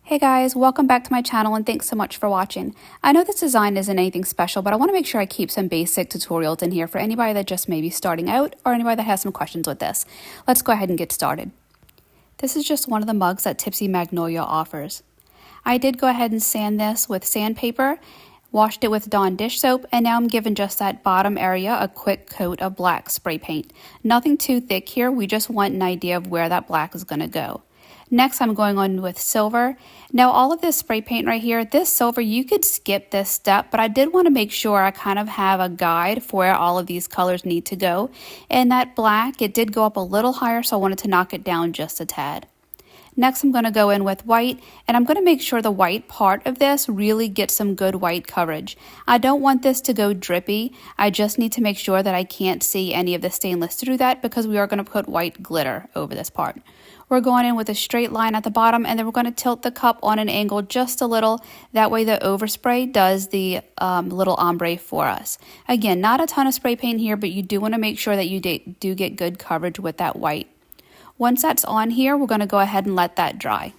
Hey guys, welcome back to my channel and thanks so much for watching. I know this design isn't anything special, but I want to make sure I keep some basic tutorials in here for anybody that just may be starting out or anybody that has some questions with this. Let's go ahead and get started. This is just one of the mugs that TIPSY Magnolia offers. I did go ahead and sand this with sandpaper, washed it with Dawn dish soap, and now I'm giving just that bottom area a quick coat of black spray paint. Nothing too thick here, we just want an idea of where that black is going to go. Next, I'm going on with silver. Now, all of this spray paint right here, this silver, you could skip this step, but I did want to make sure I kind of have a guide for where all of these colors need to go. And that black, it did go up a little higher, so I wanted to knock it down just a tad. Next, I'm going to go in with white, and I'm going to make sure the white part of this really gets some good white coverage. I don't want this to go drippy. I just need to make sure that I can't see any of the stainless through that because we are going to put white glitter over this part. We're going in with a straight line at the bottom, and then we're going to tilt the cup on an angle just a little. That way the overspray does the little ombre for us. Again, not a ton of spray paint here, but you do want to make sure that you do get good coverage with that white. Once that's on here, we're going to go ahead and let that dry.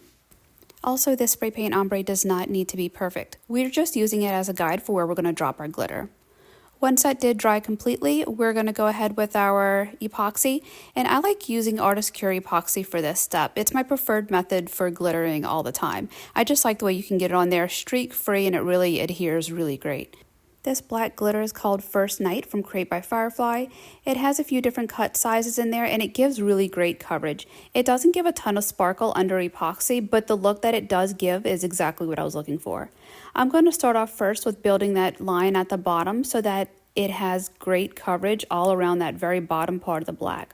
Also, this spray paint ombre does not need to be perfect. We're just using it as a guide for where we're going to drop our glitter. Once that did dry completely, we're going to go ahead with our epoxy, and I like using Artist Cure epoxy for this step. It's my preferred method for glittering all the time. I just like the way you can get it on there streak free and it really adheres really great. This black glitter is called First Night from Create by Firefly. It has a few different cut sizes in there and it gives really great coverage. It doesn't give a ton of sparkle under epoxy, but the look that it does give is exactly what I was looking for. I'm going to start off first with building that line at the bottom so that it has great coverage all around that very bottom part of the black.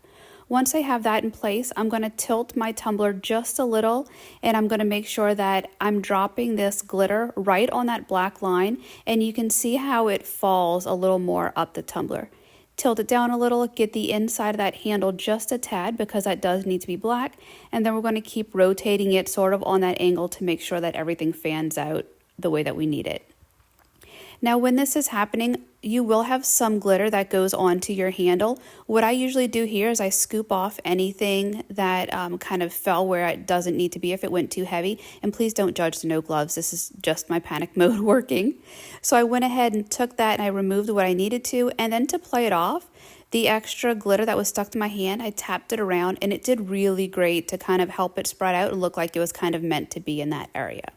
Once I have that in place, I'm going to tilt my tumbler just a little, and I'm going to make sure that I'm dropping this glitter right on that black line, and you can see how it falls a little more up the tumbler. Tilt it down a little, get the inside of that handle just a tad because that does need to be black, and then we're going to keep rotating it sort of on that angle to make sure that everything fans out the way that we need it. Now, when this is happening, you will have some glitter that goes onto your handle. What I usually do here is I scoop off anything that kind of fell where it doesn't need to be if it went too heavy. And please don't judge the no gloves. This is just my panic mode working. So I went ahead and took that and I removed what I needed to. And then to play it off, the extra glitter that was stuck to my hand, I tapped it around and it did really great to kind of help it spread out and look like it was kind of meant to be in that area.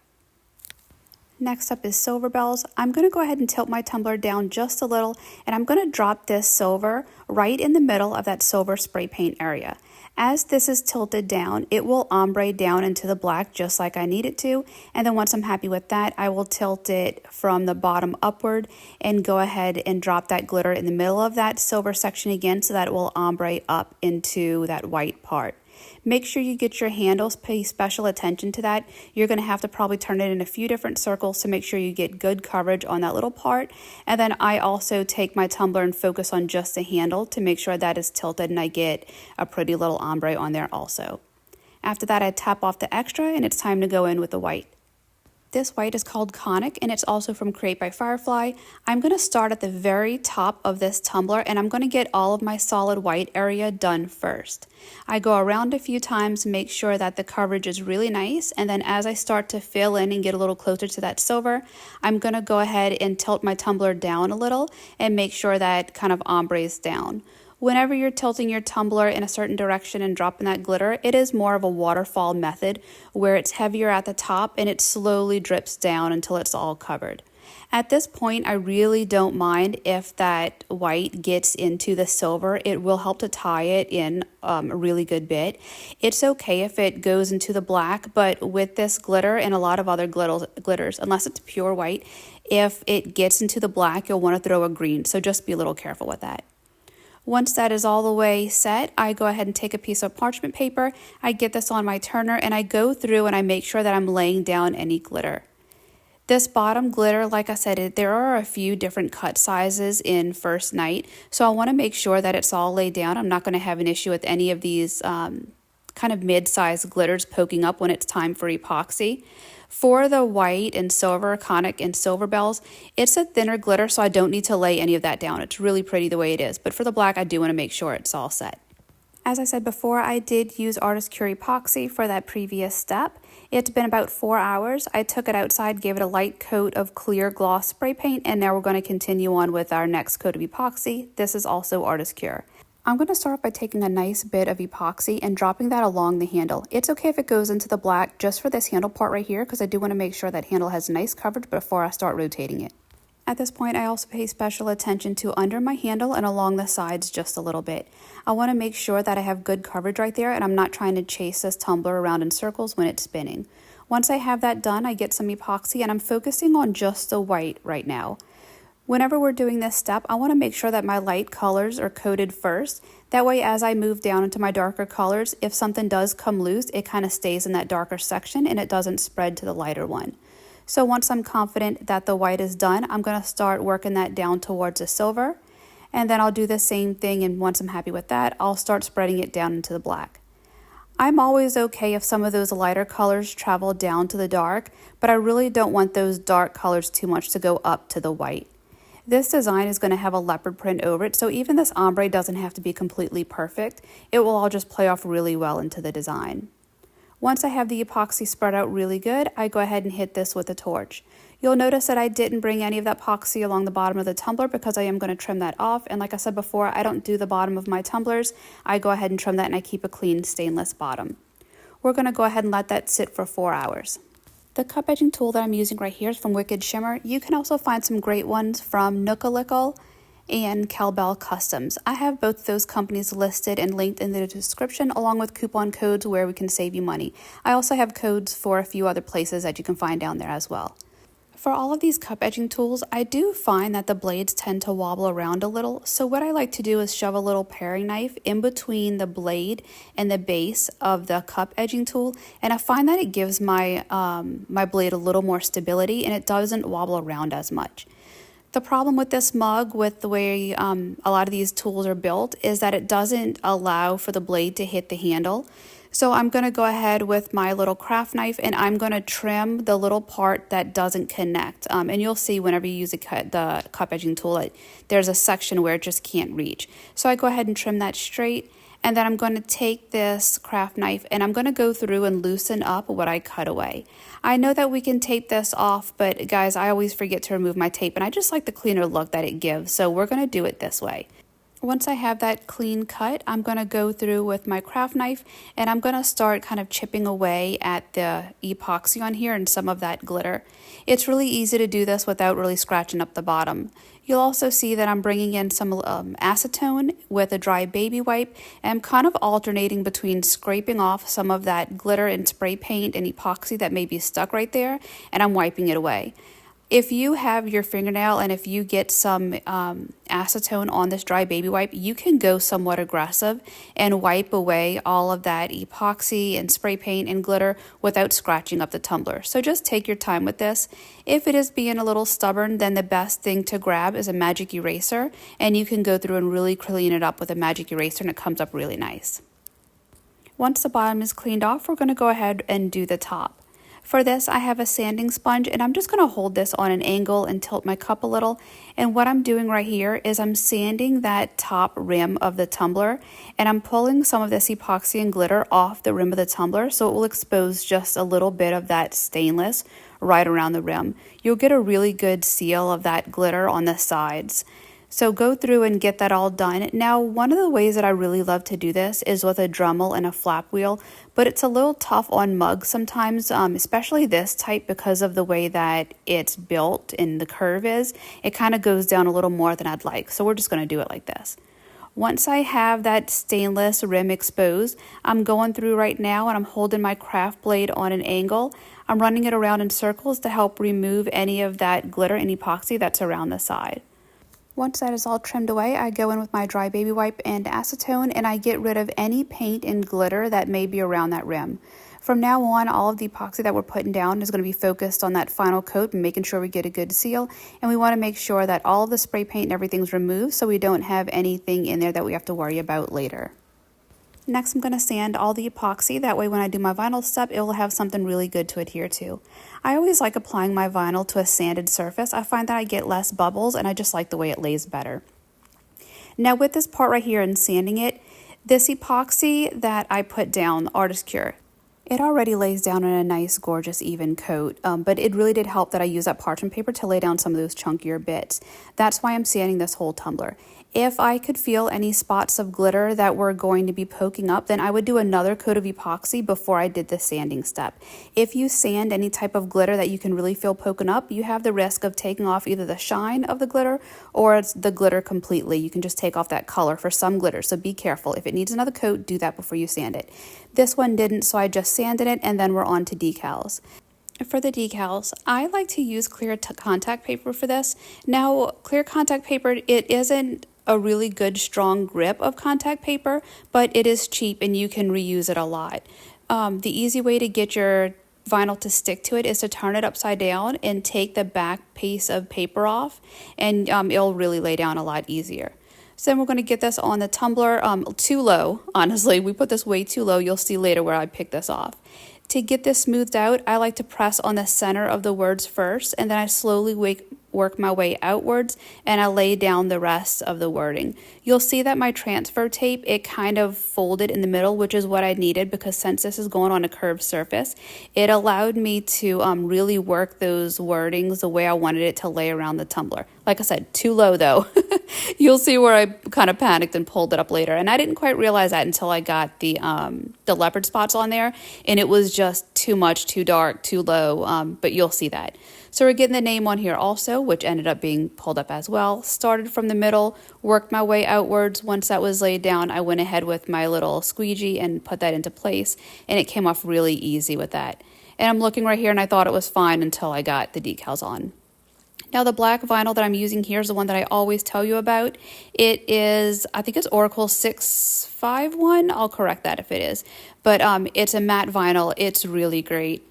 Next up is silver bells. I'm going to go ahead and tilt my tumbler down just a little, and I'm going to drop this silver right in the middle of that silver spray paint area. As this is tilted down, it will ombre down into the black just like I need it to, and then once I'm happy with that, I will tilt it from the bottom upward and go ahead and drop that glitter in the middle of that silver section again so that it will ombre up into that white part. Make sure you get your handles, pay special attention to that. You're going to have to probably turn it in a few different circles to make sure you get good coverage on that little part. And then I also take my tumbler and focus on just the handle to make sure that is tilted and I get a pretty little ombre on there also. After that, I tap off the extra and it's time to go in with the white. This white is called Conic and it's also from Create by Firefly. I'm going to start at the very top of this tumbler and I'm going to get all of my solid white area done first. I go around a few times, make sure that the coverage is really nice, and then as I start to fill in and get a little closer to that silver, I'm going to go ahead and tilt my tumbler down a little and make sure that kind of ombres down. Whenever you're tilting your tumbler in a certain direction and dropping that glitter, it is more of a waterfall method where it's heavier at the top and it slowly drips down until it's all covered. At this point, I really don't mind if that white gets into the silver. It will help to tie it in a really good bit. It's okay if it goes into the black, but with this glitter and a lot of other glitters, unless it's pure white, if it gets into the black, you'll want to throw a green, so just be a little careful with that. Once that is all the way set, I go ahead and take a piece of parchment paper, I get this on my turner, and I go through and I make sure that I'm laying down any glitter. This bottom glitter, like I said, there are a few different cut sizes in First Night, so I want to make sure that it's all laid down. I'm not going to have an issue with any of these kind of mid-sized glitters poking up when it's time for epoxy. For the white and silver, Conic and silver bells, it's a thinner glitter, so I don't need to lay any of that down. It's really pretty the way it is. But for the black, I do want to make sure it's all set. As I said before, I did use Artist Cure epoxy for that previous step. It's been about 4 hours. I took it outside, gave it a light coat of clear gloss spray paint, and now we're going to continue on with our next coat of epoxy. This is also Artist Cure. I'm going to start off by taking a nice bit of epoxy and dropping that along the handle. It's okay if it goes into the black just for this handle part right here, because I do want to make sure that handle has nice coverage before I start rotating it. At this point, I also pay special attention to under my handle and along the sides just a little bit. I want to make sure that I have good coverage right there and I'm not trying to chase this tumbler around in circles when it's spinning. Once I have that done, I get some epoxy and I'm focusing on just the white right now. Whenever we're doing this step, I want to make sure that my light colors are coated first. That way, as I move down into my darker colors, if something does come loose, it kind of stays in that darker section and it doesn't spread to the lighter one. So once I'm confident that the white is done, I'm going to start working that down towards the silver. And then I'll do the same thing, and once I'm happy with that, I'll start spreading it down into the black. I'm always okay if some of those lighter colors travel down to the dark, but I really don't want those dark colors too much to go up to the white. This design is going to have a leopard print over it, so even this ombre doesn't have to be completely perfect. It will all just play off really well into the design. Once I have the epoxy spread out really good, I go ahead and hit this with a torch. You'll notice that I didn't bring any of that epoxy along the bottom of the tumbler because I am going to trim that off. And like I said before, I don't do the bottom of my tumblers. I go ahead and trim that and I keep a clean stainless bottom. We're going to go ahead and let that sit for 4 hours. The cup edging tool that I'm using right here is from Wicked Shimmer. You can also find some great ones from Nook-A-Lickle and Cowbell Customs. I have both those companies listed and linked in the description along with coupon codes where we can save you money. I also have codes for a few other places that you can find down there as well. For all of these cup edging tools, I do find that the blades tend to wobble around a little, so what I like to do is shove a little paring knife in between the blade and the base of the cup edging tool, and I find that it gives my blade a little more stability and it doesn't wobble around as much. The problem with this mug, with the way a lot of these tools are built, is that it doesn't allow for the blade to hit the handle. So I'm going to go ahead with my little craft knife and I'm going to trim the little part that doesn't connect. And you'll see whenever you use the cup edging tool, there's a section where it just can't reach. So I go ahead and trim that straight. And then I'm going to take this craft knife and I'm going to go through and loosen up what I cut away. I know that we can tape this off, but guys, I always forget to remove my tape and I just like the cleaner look that it gives. So we're going to do it this way. Once I have that clean cut, I'm going to go through with my craft knife and I'm going to start kind of chipping away at the epoxy on here and some of that glitter. It's really easy to do this without really scratching up the bottom. You'll also see that I'm bringing in some acetone with a dry baby wipe, and I'm kind of alternating between scraping off some of that glitter and spray paint and epoxy that may be stuck right there, and I'm wiping it away. If you have your fingernail and if you get some acetone on this dry baby wipe, you can go somewhat aggressive and wipe away all of that epoxy and spray paint and glitter without scratching up the tumbler. So just take your time with this. If it is being a little stubborn, then the best thing to grab is a magic eraser, and you can go through and really clean it up with a magic eraser and it comes up really nice. Once the bottom is cleaned off, we're going to go ahead and do the top. For this, I have a sanding sponge and I'm just going to hold this on an angle and tilt my cup a little. And what I'm doing right here is I'm sanding that top rim of the tumbler and I'm pulling some of this epoxy and glitter off the rim of the tumbler so it will expose just a little bit of that stainless right around the rim. You'll get a really good seal of that glitter on the sides. So go through and get that all done. Now, one of the ways that I really love to do this is with a Dremel and a flap wheel, but it's a little tough on mugs sometimes, especially this type because of the way that it's built and the curve is. It kind of goes down a little more than I'd like, so we're just going to do it like this. Once I have that stainless rim exposed, I'm going through right now and I'm holding my craft blade on an angle. I'm running it around in circles to help remove any of that glitter and epoxy that's around the side. Once that is all trimmed away, I go in with my dry baby wipe and acetone and I get rid of any paint and glitter that may be around that rim. From now on, all of the epoxy that we're putting down is going to be focused on that final coat and making sure we get a good seal. And we want to make sure that all of the spray paint and everything's removed so we don't have anything in there that we have to worry about later. Next, I'm going to sand all the epoxy. That way when I do my vinyl step, it will have something really good to adhere to. I always like applying my vinyl to a sanded surface. I find that I get less bubbles and I just like the way it lays better. Now with this part right here and sanding it, this epoxy that I put down, Artist Cure, It already lays down in a nice, gorgeous, even coat, but it really did help that I used that parchment paper to lay down some of those chunkier bits. That's why I'm sanding this whole tumbler. If I could feel any spots of glitter that were going to be poking up, then I would do another coat of epoxy before I did the sanding step. If you sand any type of glitter that you can really feel poking up, you have the risk of taking off either the shine of the glitter or it's the glitter completely. You can just take off that color for some glitter, so be careful. If it needs another coat, do that before you sand it. This one didn't, so I just sanded it, and then we're on to decals. For the decals, I like to use clear contact paper for this. Now, clear contact paper, it isn't a really good strong grip of contact paper, but it is cheap and you can reuse it a lot. The easy way to get your vinyl to stick to it is to turn it upside down and take the back piece of paper off, and it'll really lay down a lot easier. So then we're going to get this on the tumbler, too low, honestly. We put this way too low. You'll see later where I pick this off. To get this smoothed out, I like to press on the center of the words first, and then I slowly work my way outwards, and I lay down the rest of the wording. You'll see that my transfer tape, it kind of folded in the middle, which is what I needed, because since this is going on a curved surface, it allowed me to really work those wordings the way I wanted it to lay around the tumbler. Like I said, too low though. You'll see where I kind of panicked and pulled it up later, and I didn't quite realize that until I got the leopard spots on there, and it was just too much, too dark, too low, but you'll see that. So we're getting the name on here also, which ended up being pulled up as well. Started from the middle, worked my way outwards. Once that was laid down, I went ahead with my little squeegee and put that into place, and it came off really easy with that. And I'm looking right here, and I thought it was fine until I got the decals on. Now the black vinyl that I'm using here is the one that I always tell you about. It is, I think it's Oracle 651. I'll correct that if it is. But it's a matte vinyl. It's really great.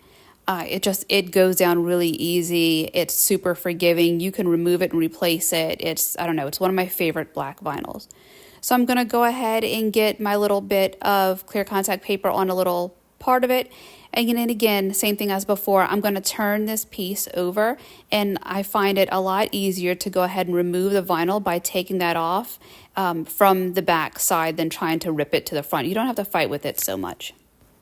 It goes down really easy. It's super forgiving. You can remove it and replace it. I don't know, it's one of my favorite black vinyls. So I'm going to go ahead and get my little bit of clear contact paper on a little part of it. And then again, same thing as before, I'm going to turn this piece over, and I find it a lot easier to go ahead and remove the vinyl by taking that off from the back side than trying to rip it to the front. You don't have to fight with it so much.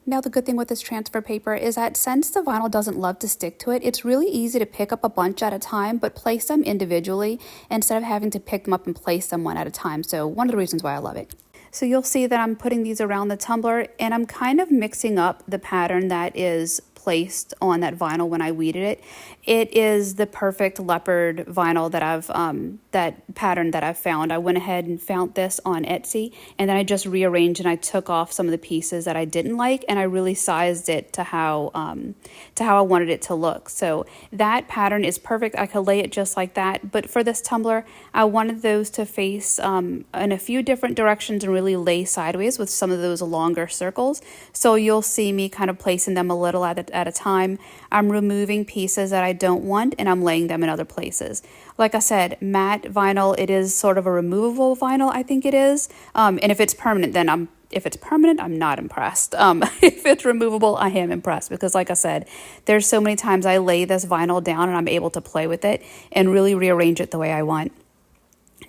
Now the good thing with this transfer paper is that since the vinyl doesn't love to stick to it, it's really easy to pick up a bunch at a time, but place them individually instead of having to pick them up and place them one at a time. So one of the reasons why I love it. So you'll see that I'm putting these around the tumbler, and I'm kind of mixing up the pattern that is placed on that vinyl when I weeded it. It is the perfect leopard vinyl that pattern that I've found. I went ahead and found this on Etsy, and then I just rearranged and I took off some of the pieces that I didn't like, and I really sized it to how I wanted it to look. So that pattern is perfect. I could lay it just like that, but for this tumbler, I wanted those to face in a few different directions and really lay sideways with some of those longer circles. So you'll see me kind of placing them a little at a time. I'm removing pieces that I don't want, and I'm laying them in other places. Like I said, matte vinyl, it is sort of a removable vinyl, I think it is. And if it's permanent, then I'm not impressed. If it's removable, I am impressed, because like I said, there's so many times I lay this vinyl down and I'm able to play with it and really rearrange it the way I want.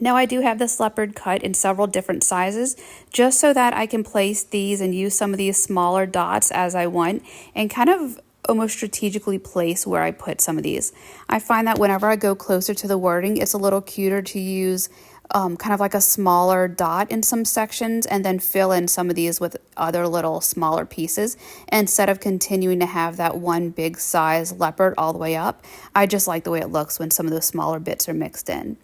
Now I do have this leopard cut in several different sizes, just so that I can place these and use some of these smaller dots as I want, and kind of almost strategically place where I put some of these. I find that whenever I go closer to the wording, it's a little cuter to use kind of like a smaller dot in some sections, and then fill in some of these with other little smaller pieces instead of continuing to have that one big size leopard all the way up. I just like the way it looks when some of those smaller bits are mixed in.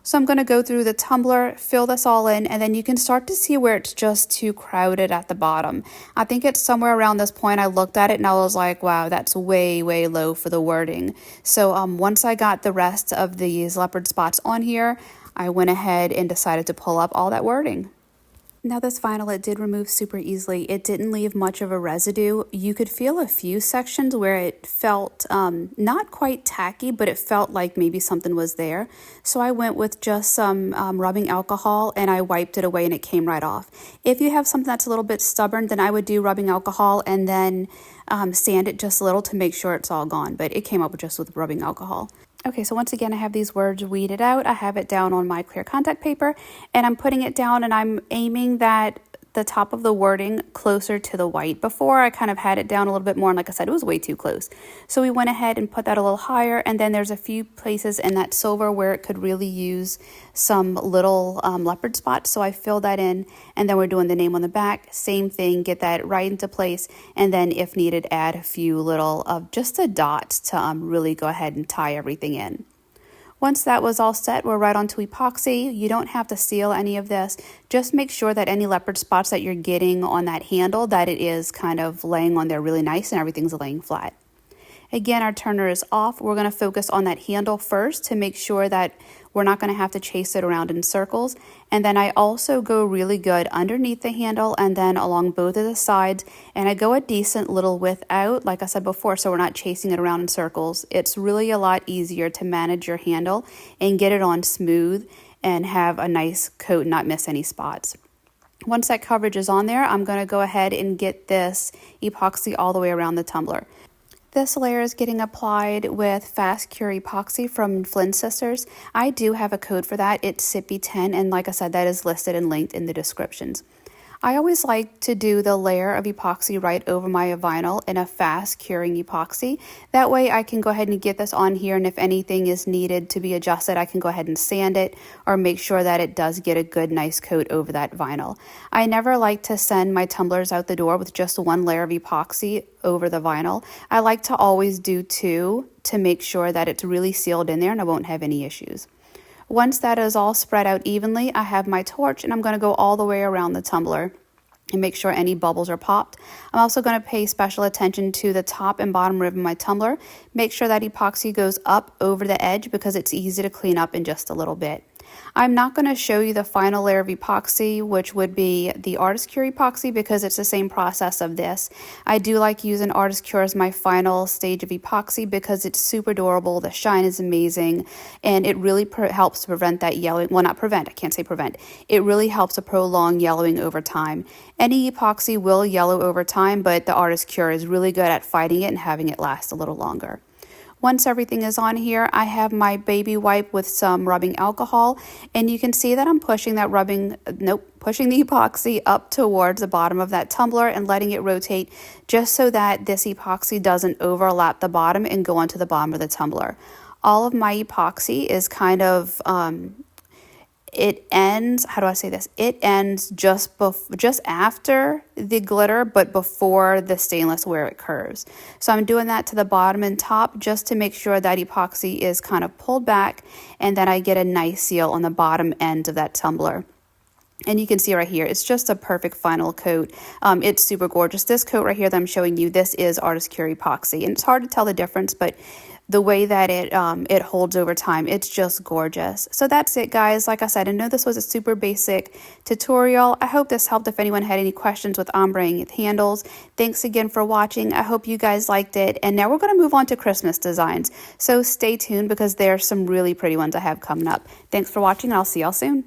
So I'm going to go through the tumbler, fill this all in, and then you can start to see where it's just too crowded at the bottom. I think it's somewhere around this point I looked at it and I was like, wow, that's way, way low for the wording. So once I got the rest of these leopard spots on here, I went ahead and decided to pull up all that wording. Now this vinyl, it did remove super easily. It didn't leave much of a residue. You could feel a few sections where it felt not quite tacky, but it felt like maybe something was there. So I went with just some rubbing alcohol, and I wiped it away and it came right off. If you have something that's a little bit stubborn, then I would do rubbing alcohol and then sand it just a little to make sure it's all gone. But it came up just with rubbing alcohol. Okay, so once again, I have these words weeded out. I have it down on my clear contact paper, and I'm putting it down, and I'm aiming that the top of the wording closer to the white. Before I kind of had it down a little bit more, and like I said, it was way too close. So we went ahead and put that a little higher, and then there's a few places in that silver where it could really use some little leopard spots. So I filled that in, and then we're doing the name on the back. Same thing, get that right into place, and then if needed, add a few little of just a dot to really go ahead and tie everything in. Once that was all set, we're right onto epoxy. You don't have to seal any of this. Just make sure that any leopard spots that you're getting on that handle, that it is kind of laying on there really nice and everything's laying flat. Again, our turner is off. We're going to focus on that handle first to make sure that we're not going to have to chase it around in circles. And then I also go really good underneath the handle and then along both of the sides. And I go a decent little width out, like I said before, so we're not chasing it around in circles. It's really a lot easier to manage your handle and get it on smooth and have a nice coat and not miss any spots. Once that coverage is on there, I'm going to go ahead and get this epoxy all the way around the tumbler. This layer is getting applied with Fast Cure Epoxy from Flynn Sisters. I do have a code for that. It's SIPPY10, and like I said, that is listed and linked in the descriptions. I always like to do the layer of epoxy right over my vinyl in a fast curing epoxy. That way I can go ahead and get this on here, and if anything is needed to be adjusted, I can go ahead and sand it or make sure that it does get a good nice coat over that vinyl. I never like to send my tumblers out the door with just one layer of epoxy over the vinyl. I like to always do two to make sure that it's really sealed in there and I won't have any issues. Once that is all spread out evenly, I have my torch and I'm going to go all the way around the tumbler and make sure any bubbles are popped. I'm also going to pay special attention to the top and bottom rim of my tumbler. Make sure that epoxy goes up over the edge because it's easy to clean up in just a little bit. I'm not going to show you the final layer of epoxy, which would be the Artist Cure epoxy, because it's the same process of this. I do like using Artist Cure as my final stage of epoxy because it's super durable, the shine is amazing, and it really helps to prevent that yellowing. Well, not prevent, I can't say prevent. It really helps to prolong yellowing over time. Any epoxy will yellow over time, but the Artist Cure is really good at fighting it and having it last a little longer. Once everything is on here, I have my baby wipe with some rubbing alcohol, and you can see that I'm pushing that pushing the epoxy up towards the bottom of that tumbler and letting it rotate just so that this epoxy doesn't overlap the bottom and go onto the bottom of the tumbler. All of my epoxy is kind of it ends, how do I say this? It ends just after the glitter, but before the stainless where it curves. So I'm doing that to the bottom and top just to make sure that epoxy is kind of pulled back, and then I get a nice seal on the bottom end of that tumbler. And you can see right here, it's just a perfect final coat. It's super gorgeous. This coat right here that I'm showing you, this is Artist Cure epoxy. And it's hard to tell the difference, but the way that it holds over time, it's just gorgeous. So that's it, guys. Like I said, I know this was a super basic tutorial. I hope this helped if anyone had any questions with ombreing handles. Thanks again for watching. I hope you guys liked it. And now we're going to move on to Christmas designs. So stay tuned because there's some really pretty ones I have coming up. Thanks for watching, and I'll see y'all soon.